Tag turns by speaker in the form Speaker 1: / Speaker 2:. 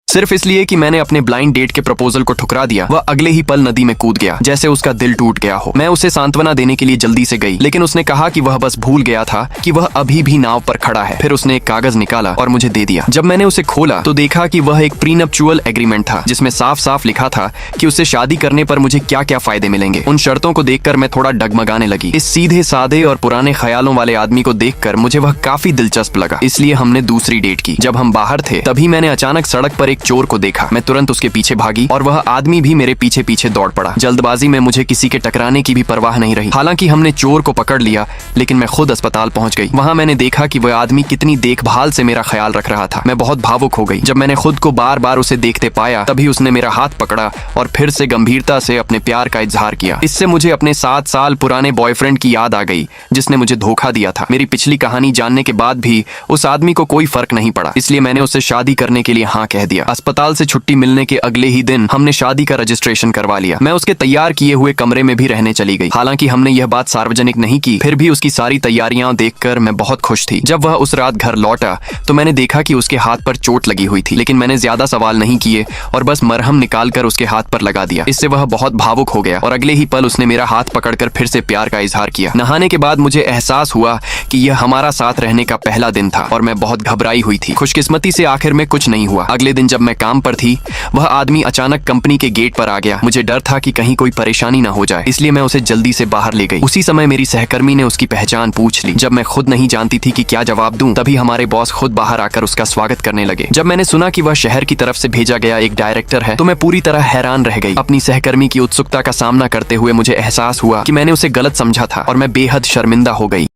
Speaker 1: सिर्फ इसलिए कि मैंने अपने ब्लाइंड डेट के प्रपोजल को ठुकरा दिया। वह अगले ही पल नदी में कूद गया, जैसे उसका दिल टूट गया हो। मैं उसे सांत्वना देने के लिए जल्दी से गई, लेकिन उसने कहा कि वह बस भूल गया था कि वह अभी भी नाव पर खड़ा है। फिर उसने एक कागज निकाला और मुझे दे दिया। जब मैंने उसे खोला तो देखा कि वह एक प्रीनप्चुअल एग्रीमेंट था, जिसमें साफ साफ लिखा था कि उससे शादी करने पर मुझे क्या क्या फायदे मिलेंगे। उन शर्तों को देखकर मैं थोड़ा डगमगाने लगी। इस सीधे साधे और पुराने ख्यालों वाले आदमी को देखकर मुझे वह काफी दिलचस्प लगा, इसलिए हमने दूसरी डेट की। जब हम बाहर थे तभी मैंने अचानक सड़क पर एक चोर को देखा। मैं तुरंत उसके पीछे भागी और वह आदमी भी मेरे पीछे पीछे दौड़ पड़ा। जल्दबाजी में मुझे किसी के टकराने की भी परवाह नहीं रही। हालांकि हमने चोर को पकड़ लिया, लेकिन मैं खुद अस्पताल पहुंच गई। वहां मैंने देखा कि वह आदमी कितनी देखभाल से मेरा ख्याल रख रहा था। मैं बहुत भावुक हो गई। जब मैंने खुद को बार बार उसे देखते पाया तभी उसने मेरा हाथ पकड़ा और फिर से गंभीरता से अपने प्यार का इजहार किया। इससे मुझे अपने 7 साल पुराने बॉयफ्रेंड की याद आ गई, जिसने मुझे धोखा दिया था। मेरी पिछली कहानी जानने के बाद भी उस आदमी को कोई फर्क नहीं पड़ा, इसलिए मैंने उससे शादी करने के लिए हाँ कह दिया। अस्पताल से छुट्टी मिलने के अगले ही दिन हमने शादी का रजिस्ट्रेशन करवा लिया। मैं उसके तैयार किए हुए कमरे में भी रहने चली गई। हालांकि हमने यह बात सार्वजनिक नहीं की, फिर भी उसकी सारी तैयारियां देखकर मैं बहुत खुश थी। जब वह उस रात घर लौटा तो मैंने देखा कि उसके हाथ पर चोट लगी हुई थी, लेकिन मैंने ज्यादा सवाल नहीं किए और बस मरहम निकालकर उसके हाथ पर लगा दिया। इससे वह बहुत भावुक हो गया और अगले ही पल उसने मेरा हाथ पकड़कर फिर से प्यार का इजहार किया। नहाने के बाद मुझे एहसास हुआ कि यह हमारा साथ रहने का पहला दिन था और मैं बहुत घबराई हुई थी। खुशकिस्मती से आखिर में कुछ नहीं हुआ। अगले दिन जब मैं काम पर थी, वह आदमी अचानक कंपनी के गेट पर आ गया। मुझे डर था कि कहीं कोई परेशानी ना हो जाए, इसलिए मैं उसे जल्दी से बाहर ले गई। उसी समय मेरी सहकर्मी ने उसकी पहचान पूछ ली। जब मैं खुद नहीं जानती थी कि क्या जवाब दूं, तभी हमारे बॉस खुद बाहर आकर उसका स्वागत करने लगे। जब मैंने सुना कि वह शहर की तरफ से भेजा गया एक डायरेक्टर है तो मैं पूरी तरह हैरान रह गई। अपनी सहकर्मी की उत्सुकता का सामना करते हुए मुझे एहसास हुआ कि मैंने उसे गलत समझा था और मैं बेहद शर्मिंदा हो गई।